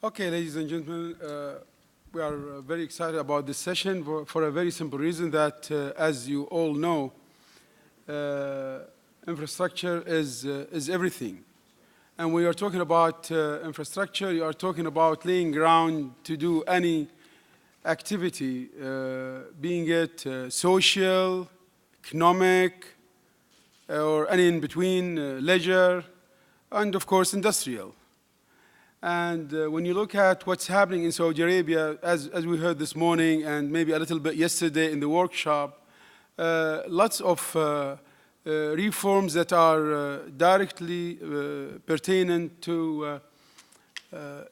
Okay, ladies and gentlemen, we are very excited about this session for a very simple reason that, as you all know, infrastructure is everything. And when you are talking about infrastructure, you are talking about laying ground to do any activity, being it social, economic, or any in between, leisure, and of course industrial. And when you look at what's happening in Saudi Arabia, as we heard this morning and maybe a little bit yesterday in the workshop, lots of reforms that are directly pertaining to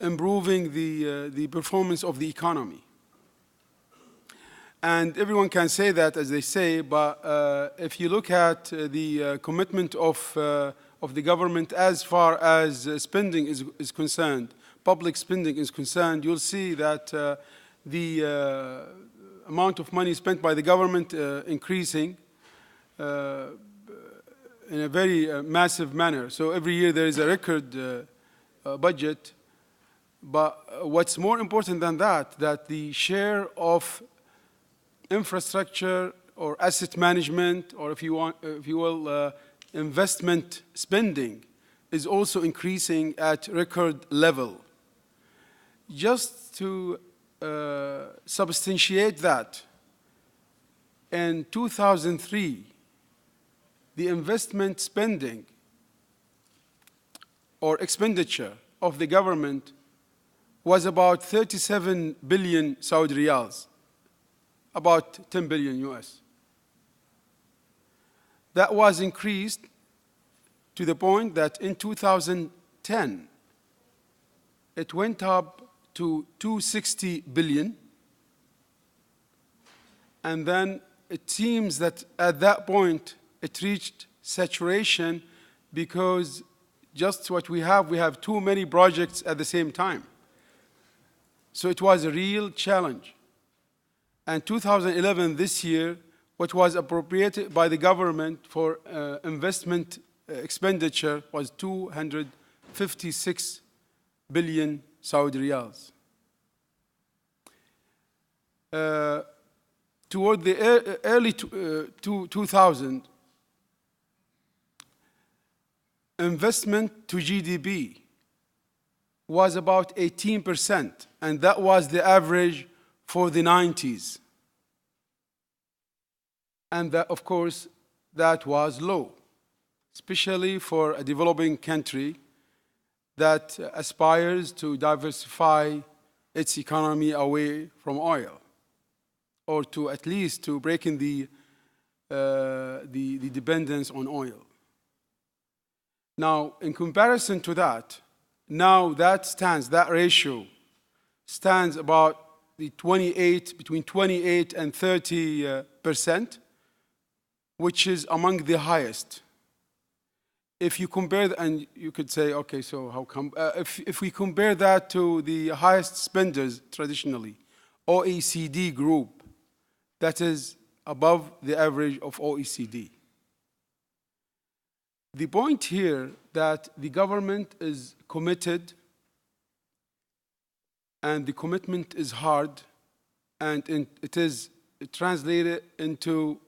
improving the performance of the economy. And everyone can say that, as they say, but if you look at the commitment of the government as far as spending is concerned, public spending is concerned, you'll see that the amount of money spent by the government increasing in a very massive manner. So every year there is a record budget. But what's more important than that, that the share of infrastructure or asset management, or if you will, investment spending is also increasing at record level. Just to substantiate that, in 2003, the investment spending or expenditure of the government was about 37 billion Saudi riyals, about 10 billion US. That was increased to the point that in 2010, it went up to 260 billion. And then it seems that at that point, it reached saturation because just what we have too many projects at the same time. So it was a real challenge. And 2011, this year, what was appropriated by the government for investment expenditure was 256 billion Saudi riyals. Toward the early 2000, investment to GDP was about 18%, and that was the average for the 90s. And that, of course, that was low, especially for a developing country that aspires to diversify its economy away from oil, or to at least to breaking the dependence on oil. Now, in comparison to that, now that ratio stands about between 28 and 30%, which is among the highest. If you compare, and you could say, okay, so how come? If we compare that to the highest spenders traditionally, OECD Group, that is above the average of OECD. The point here that the government is committed, and the commitment is hard, and it is translated into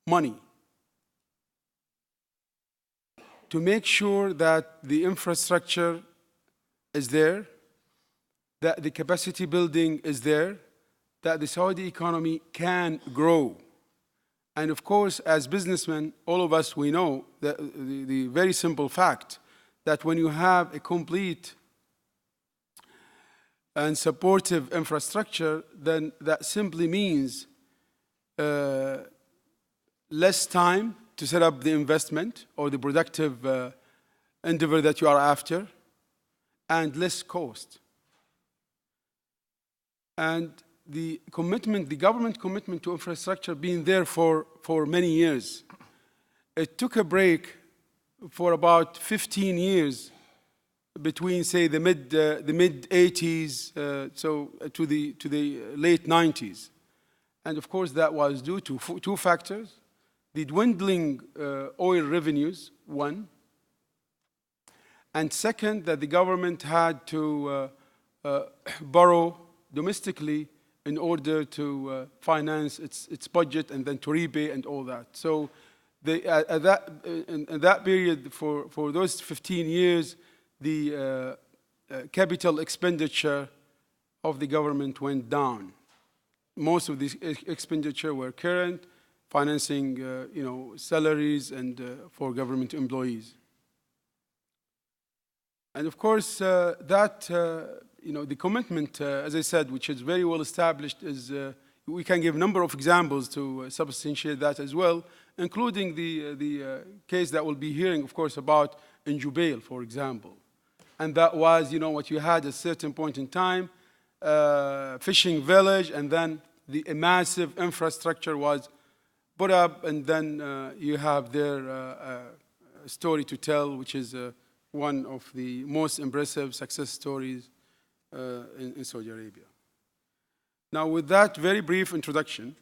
money to make sure that the infrastructure is there, that the capacity building is there, that the Saudi economy can grow. And of course, as businessmen, all of us, we know that the very simple fact that when you have a complete and supportive infrastructure, then that simply means less time to set up the investment or the productive endeavor that you are after, and less cost. And the government commitment to infrastructure being there for many years. It took a break for about 15 years between, say, the mid 80s to the late 90s. And of course, that was due to two factors: the dwindling oil revenues, one, And second, that the government had to borrow domestically in order to finance its budget and then to repay and all that. So in that period, for those 15 years, the capital expenditure of the government went down. Most of these expenditure were current, financing salaries and for government employees. And of course, the commitment, as I said, which is very well established, is we can give a number of examples to substantiate that as well, including the case that we'll be hearing, of course, about in Jubail, for example. And that was, what you had at a certain point in time, fishing village, and then the massive infrastructure was put up, and then you have their story to tell, which is one of the most impressive success stories in Saudi Arabia. Now, with that very brief introduction,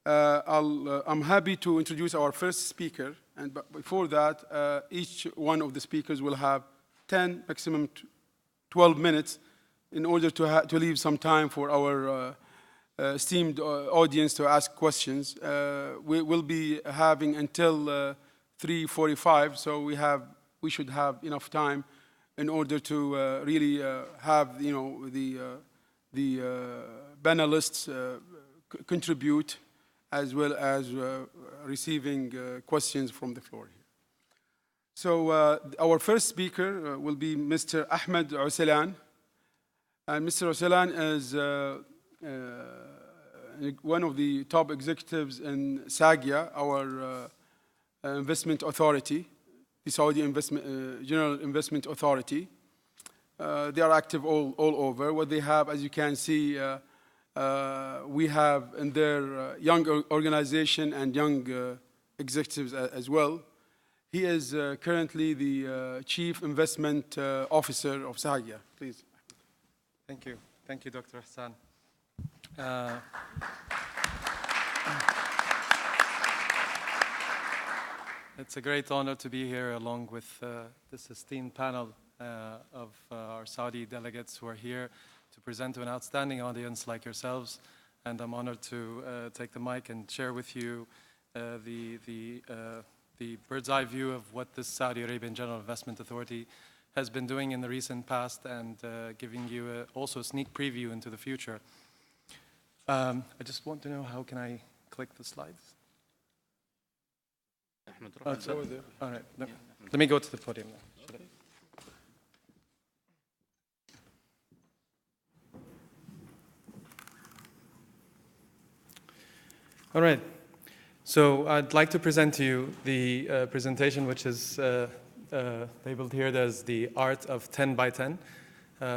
I'm happy to introduce our first speaker. And before that, each one of the speakers will have 10, maximum 12 minutes in order to leave some time for our esteemed audience to ask questions. We will be having until 3:45, so we should have enough time in order to really have the panelists contribute, as well as receiving questions from the floor here. So our first speaker will be Mr. Ahmed Osilan. And Mr. Osilan is one of the top executives in SAGIA, our investment authority, the Saudi General Investment Authority. They are active all over. What they have, as you can see, we have in their young organization and young executives as well. He is currently the Chief Investment Officer of SAGIA. Please. Thank you. Thank you, Dr. Ihsan. It's a great honor to be here along with this esteemed panel of our Saudi delegates who are here to present to an outstanding audience like yourselves. And I'm honored to take the mic and share with you the bird's eye view of what this Saudi Arabian General Investment Authority has been doing in the recent past, and giving you also a sneak preview into the future. I just want to know, how can I click the slides? Oh, all right. Let me go to the podium now. All right. So I'd like to present to you the presentation, which is labeled here as the Art of 10 by 10.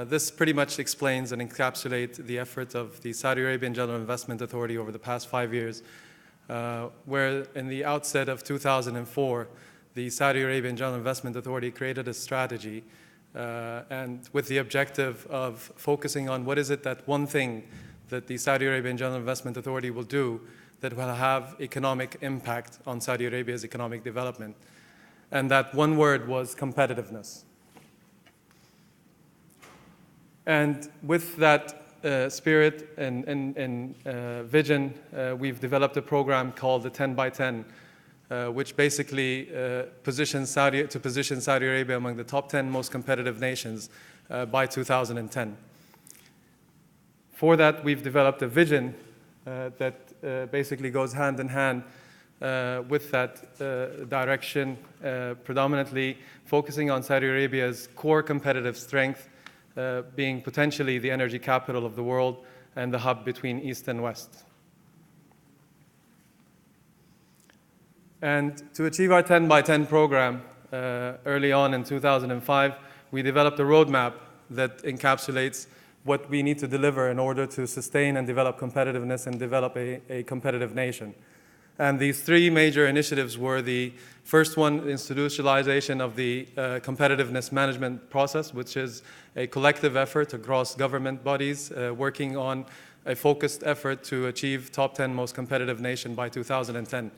This pretty much explains and encapsulates the effort of the Saudi Arabian General Investment Authority over the past 5 years, where in the outset of 2004, the Saudi Arabian General Investment Authority created a strategy and with the objective of focusing on what is it that one thing that the Saudi Arabian General Investment Authority will do that will have economic impact on Saudi Arabia's economic development. And that one word was competitiveness. And with that spirit and vision, we've developed a program called the 10 by 10, which basically positions Saudi Arabia among the top 10 most competitive nations by 2010. For that, we've developed a vision that basically goes hand in hand with that direction, predominantly focusing on Saudi Arabia's core competitive strength, being potentially the energy capital of the world and the hub between East and West. And to achieve our 10 by 10 program, early on in 2005, we developed a roadmap that encapsulates what we need to deliver in order to sustain and develop competitiveness and develop a competitive nation. And these three major initiatives were: the first one, institutionalization of the competitiveness management process, which is a collective effort across government bodies working on a focused effort to achieve top 10 most competitive nation by 2010.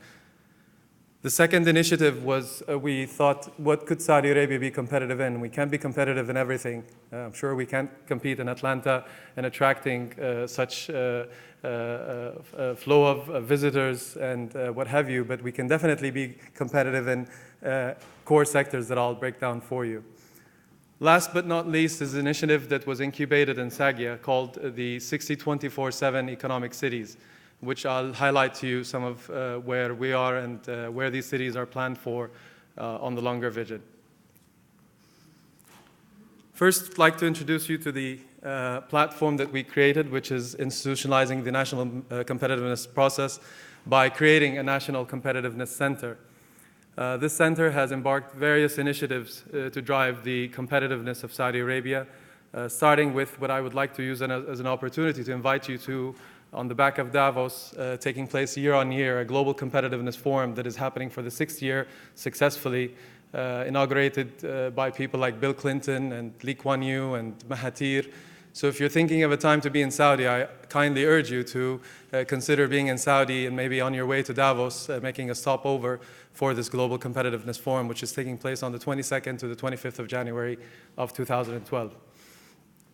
The second initiative was we thought, what could Saudi Arabia be competitive in? We can't be competitive in everything. I'm sure we can't compete in Atlanta and attracting such flow of visitors and what have you, but we can definitely be competitive in core sectors that I'll break down for you. Last but not least is an initiative that was incubated in SAGIA called the 60-24/7 Economic Cities, which I'll highlight to you some of where we are and where these cities are planned for on the longer vision. First, I'd like to introduce you to the platform that we created, which is institutionalizing the national competitiveness process by creating a national competitiveness center. This center has embarked various initiatives to drive the competitiveness of Saudi Arabia, starting with what I would like to use as an opportunity to invite you to, on the back of Davos, taking place year on year, a global competitiveness forum that is happening for the 6th year successfully, inaugurated by people like Bill Clinton and Lee Kuan Yew and Mahathir. So if you're thinking of a time to be in Saudi, I kindly urge you to consider being in Saudi and maybe on your way to Davos, making a stopover for this Global Competitiveness Forum, which is taking place on the 22nd to the 25th of January of 2012.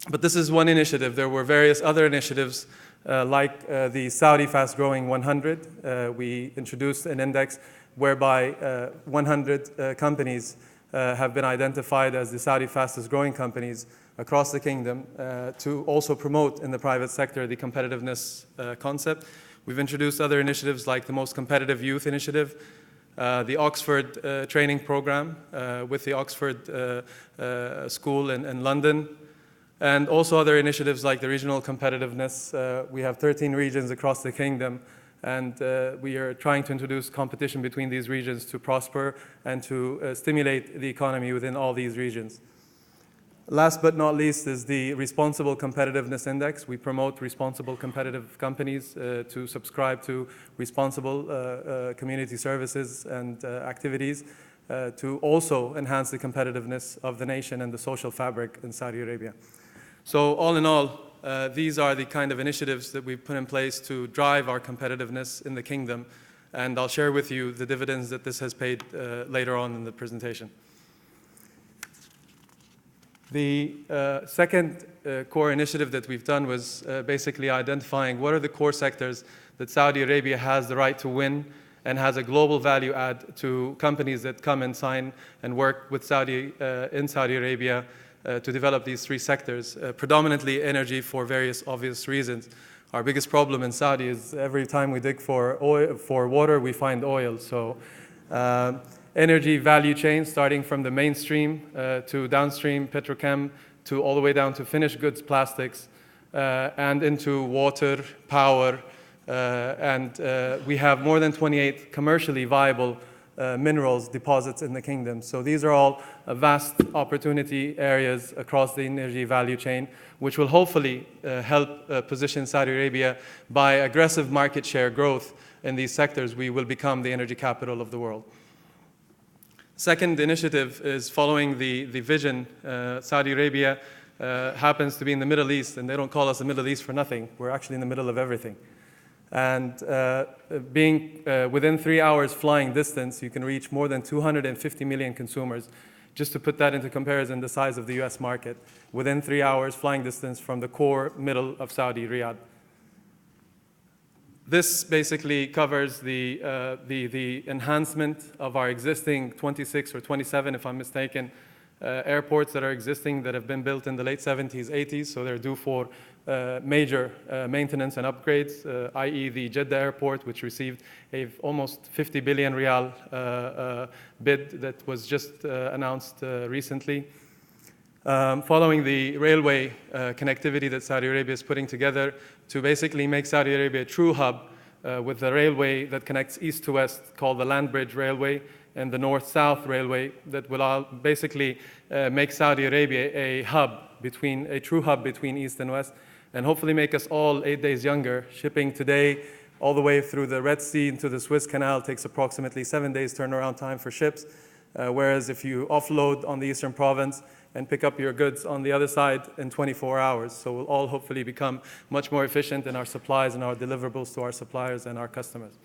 But this is one initiative. There were various other initiatives like the Saudi Fast Growing 100. We introduced an index whereby 100 companies have been identified as the Saudi fastest growing companies across the kingdom to also promote in the private sector the competitiveness concept. We've introduced other initiatives like the Most Competitive Youth Initiative, the Oxford training program with the Oxford School in London, and also other initiatives like the regional competitiveness. We have 13 regions across the kingdom, and we are trying to introduce competition between these regions to prosper and to stimulate the economy within all these regions. Last but not least is the Responsible Competitiveness Index. We promote responsible competitive companies to subscribe to responsible community services and activities to also enhance the competitiveness of the nation and the social fabric in Saudi Arabia. So all in all, these are the kind of initiatives that we've put in place to drive our competitiveness in the kingdom, and I'll share with you the dividends that this has paid later on in the presentation. The second core initiative that we've done was basically identifying what are the core sectors that Saudi Arabia has the right to win and has a global value add to companies that come and sign and work with in Saudi Arabia to develop these three sectors, predominantly energy for various obvious reasons. Our biggest problem in Saudi is every time we dig for water, we find oil. So energy value chain, starting from the mainstream to downstream petrochem, to all the way down to finished goods plastics, and into water, power, and we have more than 28 commercially viable minerals deposits in the kingdom. So these are all vast opportunity areas across the energy value chain, which will hopefully help position Saudi Arabia by aggressive market share growth in these sectors. We will become the energy capital of the world. Second initiative is following the vision. Saudi Arabia happens to be in the Middle East, and they don't call us the Middle East for nothing. We're actually in the middle of everything. And being within 3 hours flying distance, you can reach more than 250 million consumers. Just to put that into comparison, the size of the US market, within 3 hours flying distance from the core middle of Saudi, Riyadh. This basically covers the enhancement of our existing 26 or 27, if I'm mistaken, airports that are existing that have been built in the late 70s, 80s, so they're due for major maintenance and upgrades, i.e. the Jeddah airport, which received a almost 50 billion riyal bid that was just announced recently. Following the railway connectivity that Saudi Arabia is putting together to basically make Saudi Arabia a true hub with the railway that connects east to west called the Land Bridge Railway and the North-South Railway that will all basically make Saudi Arabia a true hub between east and west, and hopefully make us all 8 days younger. Shipping today all the way through the Red Sea into the Suez Canal takes approximately 7 days turnaround time for ships, whereas if you offload on the Eastern Province and pick up your goods on the other side in 24 hours. So we'll all hopefully become much more efficient in our supplies and our deliverables to our suppliers and our customers.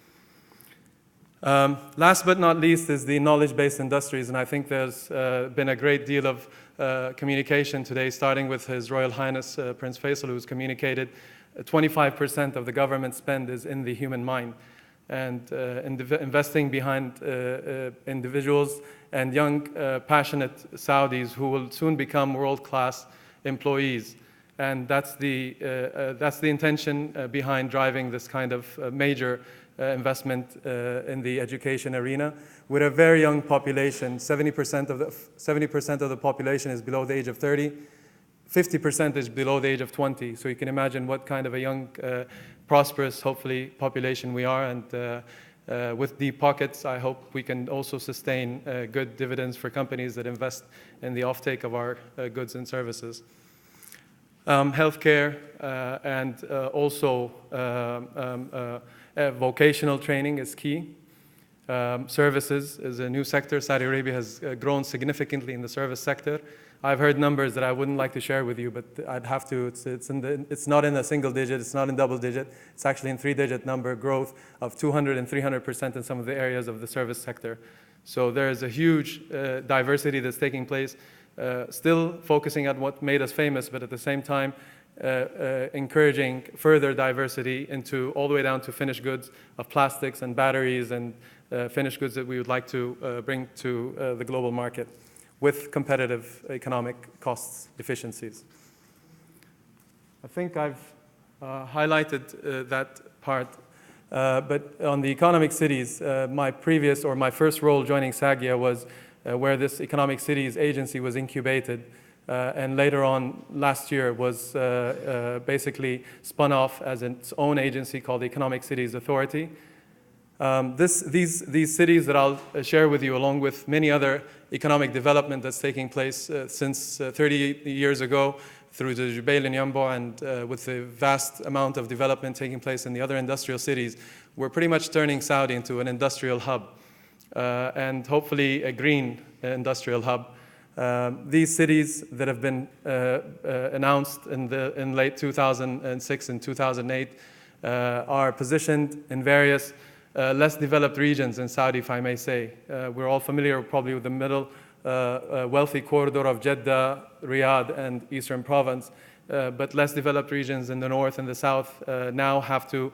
Last but not least is the knowledge-based industries, and I think there's been a great deal of communication today, starting with His Royal Highness Prince Faisal, who's communicated 25% of the government spend is in the human mind, and investing behind individuals and young, passionate Saudis who will soon become world-class employees. And that's the intention behind driving this kind of major investment in the education arena. With a very young population, 70% of the population is below the age of 30, 50% is below the age of 20. So you can imagine what kind of a young, prosperous, hopefully, population we are. And with deep pockets, I hope we can also sustain good dividends for companies that invest in the offtake of our goods and services. Healthcare and also vocational training is key. Services is a new sector. Saudi Arabia has grown significantly in the service sector. I've heard numbers that I wouldn't like to share with you, but I'd have to. It's not in a single digit. It's not in double digit. It's actually in three-digit number growth of 200 and 300% in some of the areas of the service sector. So there is a huge diversity that's taking place. Still focusing on what made us famous, but at the same time encouraging further diversity into all the way down to finished goods of plastics and batteries and finished goods that we would like to bring to the global market with competitive economic costs efficiencies. I think I've highlighted that part, but on the economic cities, my first role joining SAGIA was where this economic cities agency was incubated, and later on last year was basically spun off as its own agency called the Economic Cities Authority. These cities that I'll share with you, along with many other economic development that's taking place since 30 years ago through the Jubail and Yanbu, and with the vast amount of development taking place in the other industrial cities, we're pretty much turning Saudi into an industrial hub. And hopefully a green industrial hub. These cities that have been announced in late 2006 and 2008 are positioned in various less developed regions in Saudi, if I may say. We're all familiar probably with the middle wealthy corridor of Jeddah, Riyadh, and Eastern Province. But less developed regions in the north and the south now have to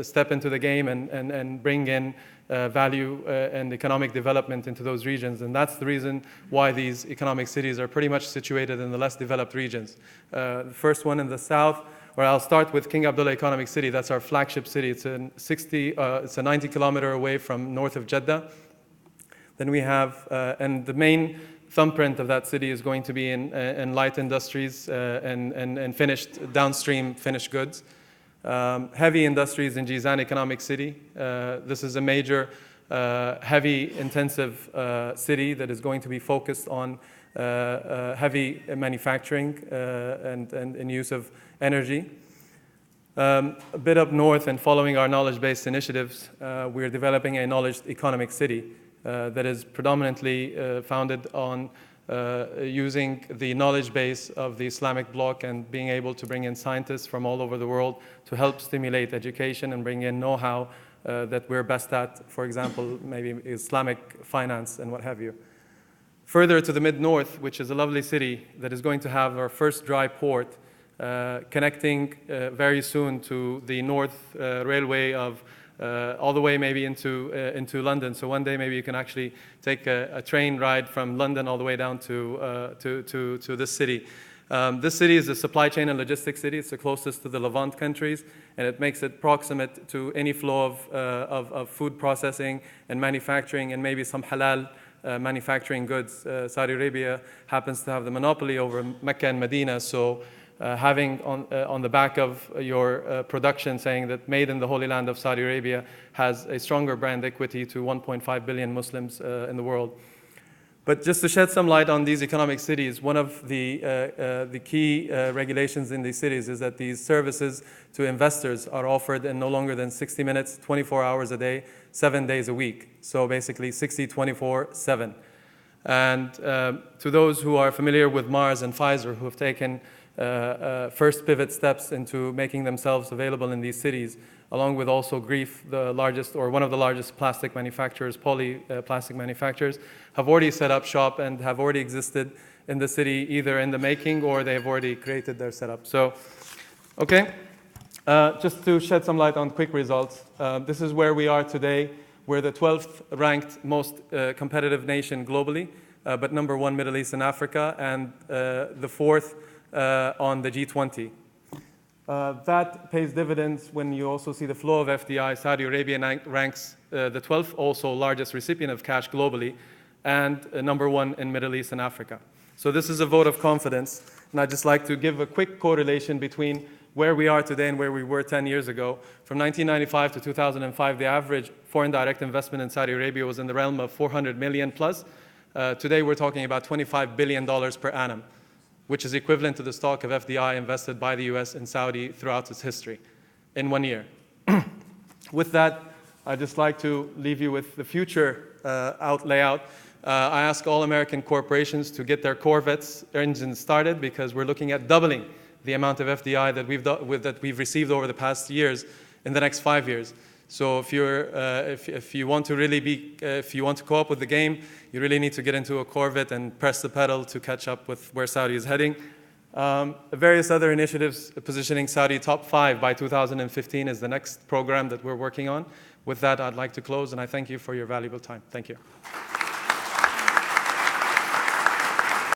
step into the game and bring in value and economic development into those regions. And that's the reason why these economic cities are pretty much situated in the less developed regions. The first one in the south, where I'll start with King Abdullah Economic City. That's our flagship city. It's a 90 kilometer away from north of Jeddah. Then we have, and the main thumbprint of that city is going to be in light industries and downstream finished goods. Heavy industries in Jizan Economic City. This is a major heavy intensive city that is going to be focused on heavy manufacturing and use of energy. A bit up north and following our knowledge-based initiatives, we're developing a knowledge economic city that is predominantly founded on using the knowledge base of the Islamic bloc and being able to bring in scientists from all over the world to help stimulate education and bring in know-how that we're best at, for example, maybe Islamic finance and what have you. Further to the mid-north, which is a lovely city that is going to have our first dry port, connecting very soon to the North Railway of all the way maybe into London. So one day maybe you can actually take a train ride from London all the way down to this city. This city is a supply chain and logistics city. It's the closest to the Levant countries, and it makes it proximate to any flow of food processing and manufacturing and maybe some halal manufacturing goods. Saudi Arabia happens to have the monopoly over Mecca and Medina, so having on the back of your production saying that made in the Holy Land of Saudi Arabia has a stronger brand equity to 1.5 billion Muslims in the world. But just to shed some light on these economic cities, one of the key regulations in these cities is that these services to investors are offered in no longer than 60 minutes, 24 hours a day, 7 days a week. So basically 60, 24/7. And to those who are familiar with Mars and Pfizer, who have taken first pivot steps into making themselves available in these cities, along with also Grief, the largest or one of the largest plastic manufacturers, plastic manufacturers, have already set up shop and have already existed in the city, either in the making or they have already created their setup. So, okay, just to shed some light on quick results, this is where we are today. We're the 12th ranked most competitive nation globally, but number 1 Middle East and Africa, and the 4th on the G20. That pays dividends when you also see the flow of FDI. Saudi Arabia ranks the 12th also largest recipient of cash globally, and number 1 in Middle East and Africa. So this is a vote of confidence, and I'd just like to give a quick correlation between where we are today and where we were 10 years ago. From 1995 to 2005, the average foreign direct investment in Saudi Arabia was in the realm of 400 million plus. Today we're talking about $25 billion per annum, which is equivalent to the stock of FDI invested by the US in Saudi throughout its history in 1 year. With that, I'd just like to leave you with the future layout. I ask all American corporations to get their Corvettes engines started, because we're looking at doubling the amount of FDI that we've received over the past years in the next 5 years. So if you want to really if you want to co-op with the game, you really need to get into a Corvette and press the pedal to catch up with where Saudi is heading. Various other initiatives positioning Saudi top 5 by 2015 is the next program that we're working on. With that, I'd like to close, and I thank you for your valuable time. Thank you.